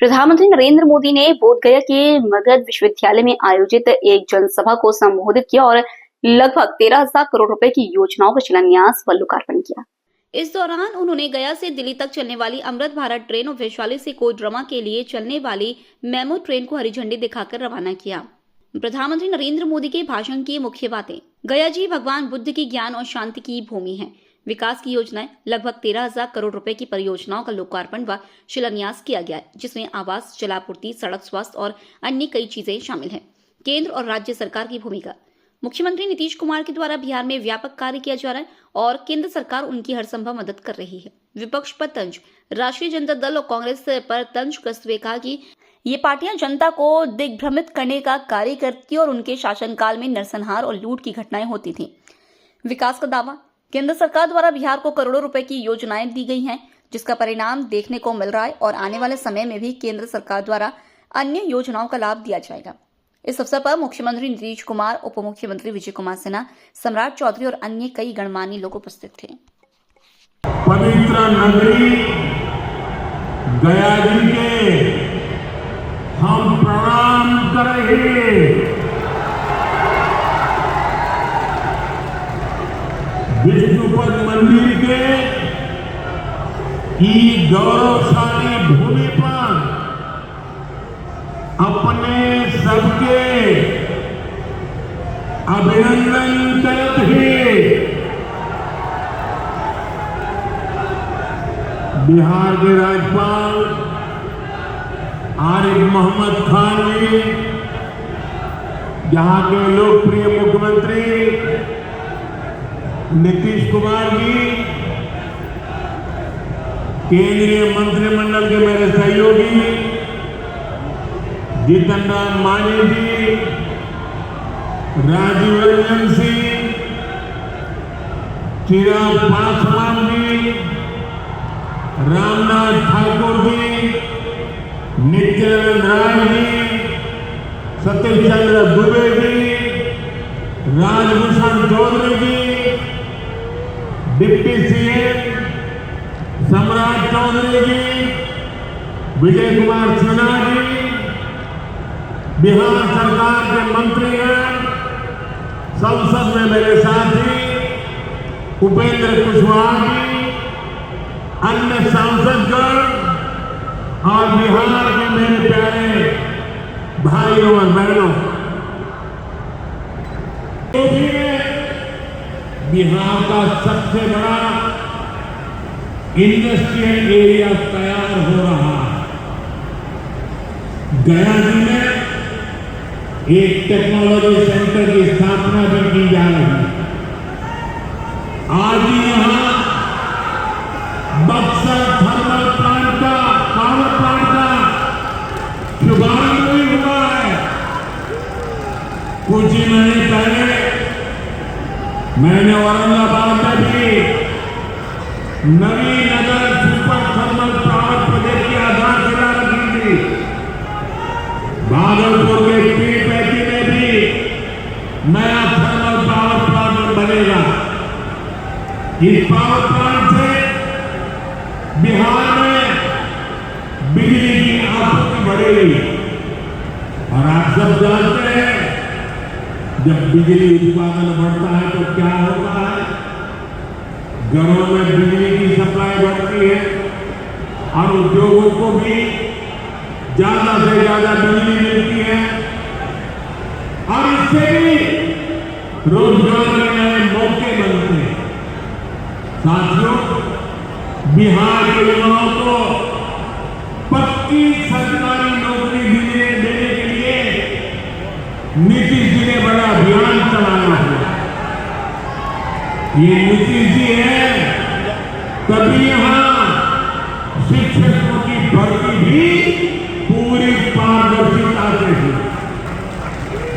प्रधानमंत्री नरेंद्र मोदी ने बोधगया के मगध विश्वविद्यालय में आयोजित एक जनसभा को संबोधित किया और लगभग 13,000 करोड़ रुपए की योजनाओं का शिलान्यास व लोकार्पण किया। इस दौरान उन्होंने गया से दिल्ली तक चलने वाली अमृत भारत ट्रेन और वैशाली से कोडरमा के लिए चलने वाली मेमो ट्रेन को हरी झंडी दिखाकर रवाना किया। प्रधानमंत्री नरेंद्र मोदी के भाषण की मुख्य बातें। गया जी भगवान बुद्ध की ज्ञान और शांति की भूमि है। विकास की योजनाएं, लगभग 13,000 करोड़ रुपए की परियोजनाओं का लोकार्पण व शिलान्यास किया गया है, जिसमें आवास, जलापूर्ति, सड़क, स्वास्थ्य और अन्य कई चीजें शामिल हैं। केंद्र और राज्य सरकार की भूमिका। मुख्यमंत्री नीतीश कुमार के द्वारा बिहार में व्यापक कार्य किया जा रहा है और केंद्र सरकार उनकी हर संभव मदद कर रही है। विपक्ष पर तंज। राष्ट्रीय जनता दल और कांग्रेस पर तंज कसते हुए कहा कि ये पार्टियां जनता को दिग्भ्रमित करने का कार्य करती और उनके शासनकाल में नरसंहार और लूट की घटनाएं होती थी। विकास का दावा। केंद्र सरकार द्वारा बिहार को करोड़ों रुपए की योजनाएं दी गई हैं, जिसका परिणाम देखने को मिल रहा है और आने वाले समय में भी केंद्र सरकार द्वारा अन्य योजनाओं का लाभ दिया जाएगा। इस अवसर पर मुख्यमंत्री नीतीश कुमार, उप मुख्यमंत्री विजय कुमार सिन्हा, सम्राट चौधरी और अन्य कई गणमान्य लोग उपस्थित थे। पवित्र नगरी गया जी के हम प्रणाम करेंगे। विष्णुपद मंदिर के ई गौरवशाली भूमि पर अपने सबके अभिनंदन करते हुए बिहार के राज्यपाल आरिफ मोहम्मद खान जी, यहाँ के लोकप्रिय मुख्यमंत्री नीतीश कुमार जी, केंद्रीय मंत्रिमंडल के मेरे सहयोगी जीतन राम मांझी जी, राजीव रंजन सिंह, चिराग पासवान जी, रामनाथ ठाकुर जी, नित्यानंद राय जी, सतीश चंद्र दुबे जी, राजभूषण चौधरी जी, डिप्टी सीएम सम्राट चौधरी जी, विजय कुमार सिन्हा जी, बिहार सरकार के मंत्री हैं, संसद में मेरे साथी उपेंद्र कुशवाहा जी, अन्य सांसदगण और बिहार के मेरे प्यारे भाइयों और बहनों, तो भी बिहार का सबसे बड़ा इंडस्ट्रियल एरिया तैयार हो रहा है। गया जी में एक टेक्नोलॉजी सेंटर की स्थापना भी की जा रही है। आज ही यहां बक्सर थर्मल प्लांट का, पावर प्लांट का शुभारंभ भी हुआ है। कुछ ही महीने पहले मैंने औरंगाबाद में भी Navinagar super thermal power project की आधारशिला रखी थी। भागलपुर के पीरपैती में भी नया थर्मल पावर प्लांट बनेगा। इस पावर प्लांट से बिहार में बिजली की आपूर्ति बढ़ेगी और आप सब जानते हैं जब बिजली उत्पादन बढ़ता है तो क्या होता है, घरों में बिजली की सप्लाई बढ़ती है और उद्योगों को भी ज्यादा से ज्यादा बिजली मिलती है और इससे भी रोजगार के नए मौके बनते हैं। साथियों, बिहार के युवाओं को पक्की सरकारी नौकरी देने के लिए नीतीश जी ने बड़ा अभियान चलाया है। ये नीतीश जी है, तभी यहां शिक्षकों की भर्ती भी पूरी पारदर्शिता से हुई।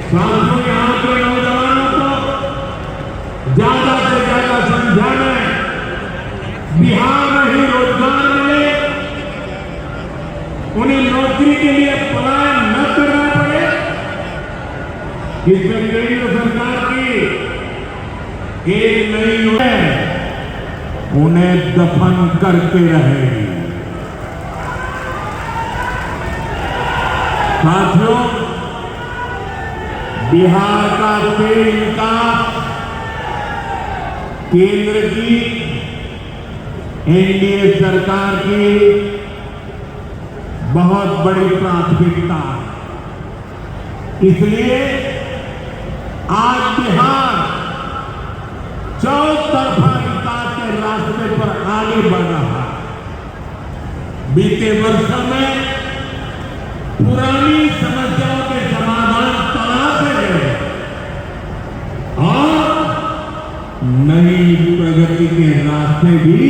साथियों, यहां के नौजवानों को ज्यादा से ज्यादा संख्या में बिहार में ही रोजगार मिले, उन्हें नौकरी के लिए पलायन न करना पड़े, इसमें केंद्र सरकार की एक नई योजना उन्हें दफन करके रहेगी। साथियों, बिहार का तेल विकास केंद्र की एनडीए सरकार की बहुत बड़ी प्राथमिकता है। इसलिए आज बिहार चौतरफा विकास के रास्ते पर आगे बढ़ रहा है। बीते वर्षों में पुरानी समस्याओं के समाधान तलाशे गए और नई प्रगति के रास्ते भी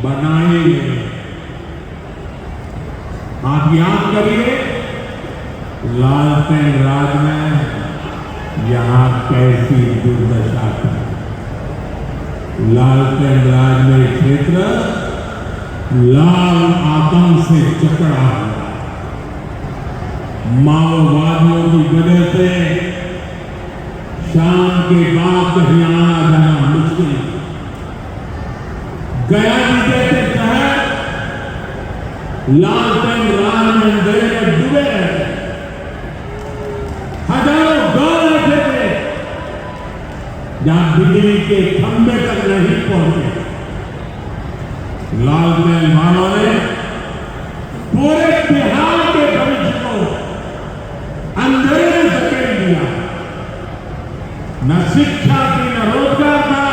बनाए गए। आप याद करिए, लालटेन राज में यहां कैसी दुर्दशा थी। लालटेन राज में क्षेत्र लाल आतंक से जकड़ा हुआ, माओवादियों की वजह से शाम के बाद कहीं आना जाना मुश्किल। गया जिले के शहर लालटेन राज में अंधेरे में डूबे रहे। हजारों गांव ऐसे थे जहां बिजली के खंभे तक नहीं पहुंचे। लालटेन वालों ने पूरे बिहार के भविष्य को अंधेरे में धकेल दिया। न शिक्षा थी, न रोजगार था।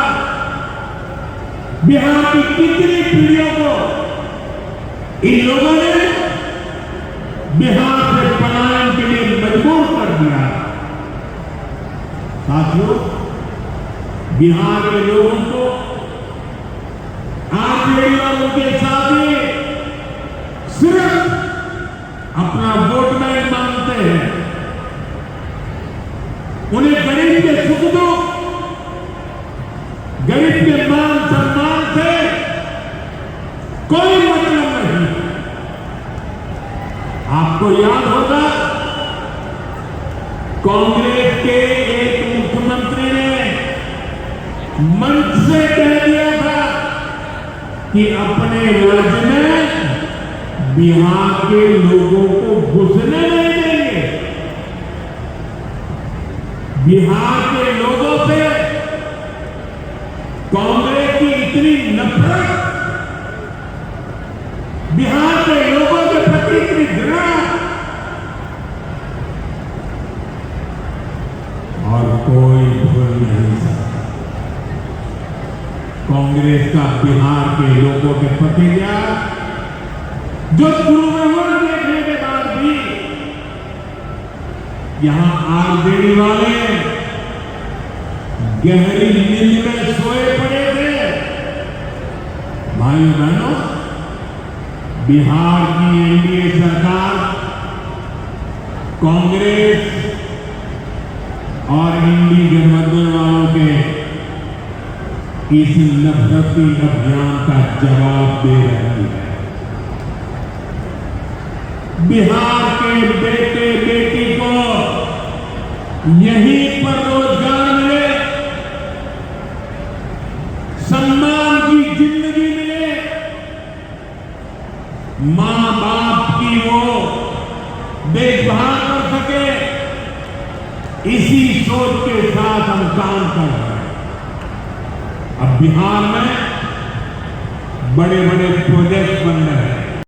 बिहार की कितनी पीढ़ियों को इन लोगों ने बिहार से पलायन के लिए मजबूर कर दिया। साथियों, बिहार के लोगों को आरजेडी और उनके साथी सिर्फ अपना वोट बैंक मांगते हैं। उन्हें गरीब के सुख दुख, गरीब के मान सम्मान से कोई मतलब नहीं। आपको याद होगा, कांग्रेस के एक मुख्यमंत्री ने मंच से कह दिया था कि अपने राज्य में बिहार के लोगों को घुसने नहीं देंगे। बिहार के लोगों से कांग्रेस की इतनी नफरत, बिहार के लोगों के प्रति इतनी घृणा, और कोई भूल नहीं सकता। कांग्रेस का बिहार के लोगों के प्रति क्या, जो दुर्व्यवहार देखने के बाद भी यहां आरजेडी वाले गहरी नींद में सोए पड़े थे। भाई बहनों, बिहार की एनडीए सरकार कांग्रेस और इंडी गठबंधन वालों के इस नफरती अभियान का जवाब दे रही है। बिहार के बेटे बेटी को यहीं पर रोजगार मिले, सम्मान की जिंदगी मिले, मां बाप की वो देखभाल कर सके, इसी सोच के साथ हम काम कर रहे हैं। अब बिहार में बड़े बड़े प्रोजेक्ट बन रहे हैं।